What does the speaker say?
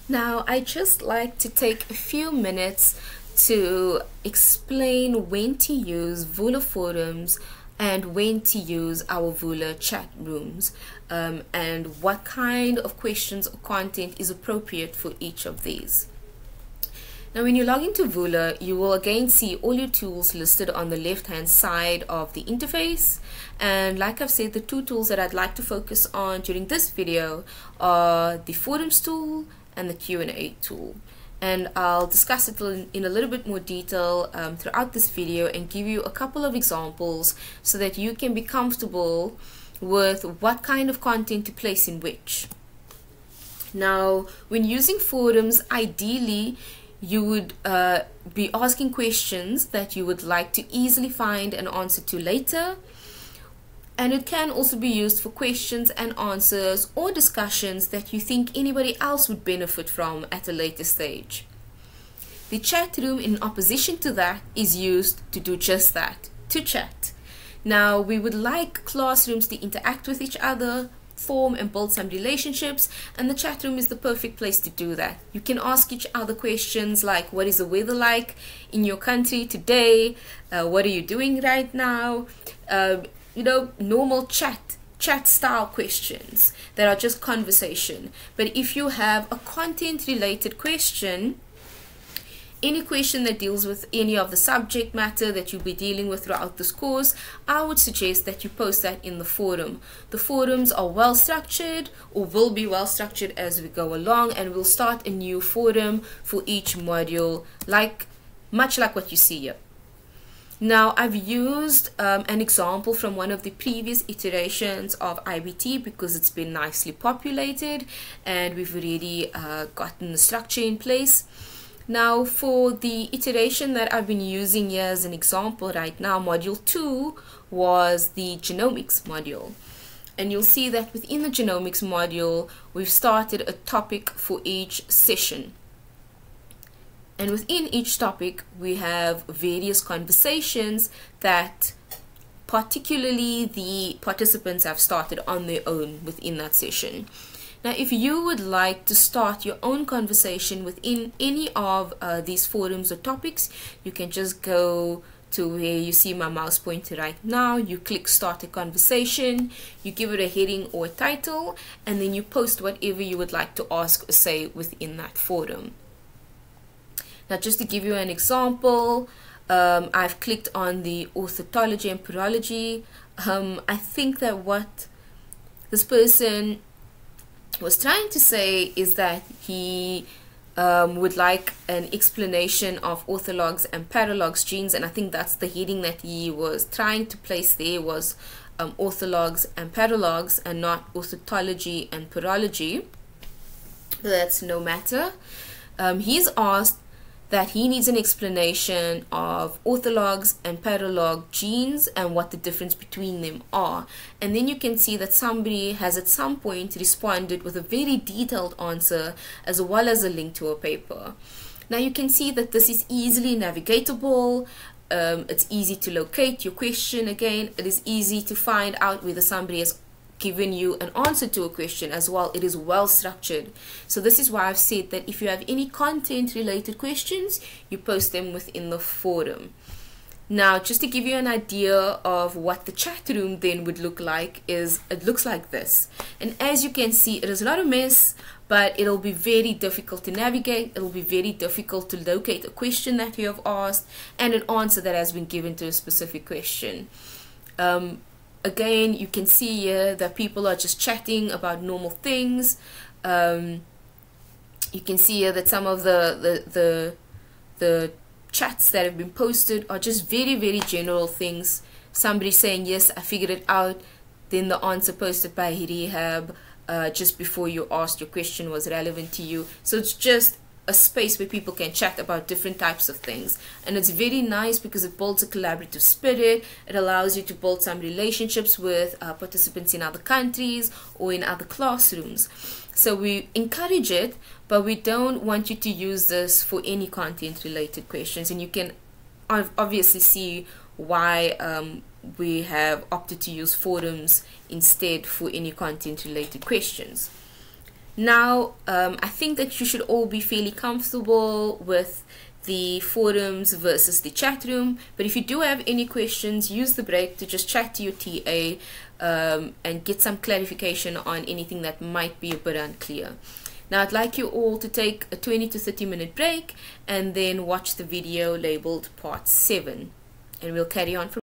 Now, I just like to take a few minutes to explain when to use Voula forums and when to use our Voula chat rooms, and what kind of questions or content is appropriate for each of these. Now, when you log into Voula, you will again see all your tools listed on the left-hand side of the interface. And like I've said, the two tools that I'd like to focus on during this video are the Forums tool and the Q&A tool. And I'll discuss it in a little bit more detail throughout this video and give you a couple of examples so that you can be comfortable with what kind of content to place in which. Now, when using forums, ideally, you would be asking questions that you would like to easily find an answer to later. And it can also be used for questions and answers or discussions that you think anybody else would benefit from at a later stage. The chat room, in opposition to that, is used to do just that, to chat. Now, we would like classrooms to interact with each other, form and build some relationships, and the chat room is the perfect place to do that. You can ask each other questions like, what is the weather like in your country today? What are you doing right now? Normal chat style questions that are just conversation. But if you have a content related question, any question that deals with any of the subject matter that you'll be dealing with throughout this course, I would suggest that you post that in the forum. The forums are well structured, or will be well structured as we go along, and we'll start a new forum for each module, much like what you see here. Now, I've used an example from one of the previous iterations of IBT because it's been nicely populated and we've already gotten the structure in place. Now, for the iteration that I've been using here as an example right now, module 2 was the genomics module. And you'll see that within the genomics module, we've started a topic for each session. And within each topic, we have various conversations that particularly the participants have started on their own within that session. Now, if you would like to start your own conversation within any of these forums or topics, you can just go to where you see my mouse pointer right now. You click start a conversation, you give it a heading or a title, and then you post whatever you would like to ask or say within that forum. Now, just to give you an example, I've clicked on the ornithology and pyrology. I think that what this person was trying to say is that he would like an explanation of orthologs and paralogs genes, and I think that's the heading that he was trying to place there, was orthologs and paralogs and not ornithology and pyrology. But that's no matter. He's asked that he needs an explanation of orthologs and paralog genes and what the difference between them are. And then you can see that somebody has at some point responded with a very detailed answer as well as a link to a paper. Now you can see that this is easily navigatable. It's easy to locate your question. Again, it is easy to find out whether somebody has given you an answer to a question as well. It is well structured. So this is why I've said that if you have any content related questions, you post them within the forum. Now, just to give you an idea of what the chat room then would look like, it looks like this. And as you can see, it is not a mess, but it'll be very difficult to navigate. It'll be very difficult to locate a question that you have asked and an answer that has been given to a specific question. Again, you can see here that people are just chatting about normal things. You can see here that some of the chats that have been posted are just very, very general things. Somebody saying, yes, I figured it out. Then the answer posted by Rehab just before you asked your question was relevant to you. So it's just a space where people can chat about different types of things, and it's very nice because it builds a collaborative spirit. It allows you to build some relationships with participants in other countries or in other classrooms. So we encourage it, but we don't want you to use this for any content related questions, and you can obviously see why we have opted to use forums instead for any content related questions. Now, I think that you should all be fairly comfortable with the forums versus the chat room, but if you do have any questions, use the break to just chat to your TA and get some clarification on anything that might be a bit unclear. Now I'd like you all to take a 20 to 30 minute break and then watch the video labeled part 7, and we'll carry on from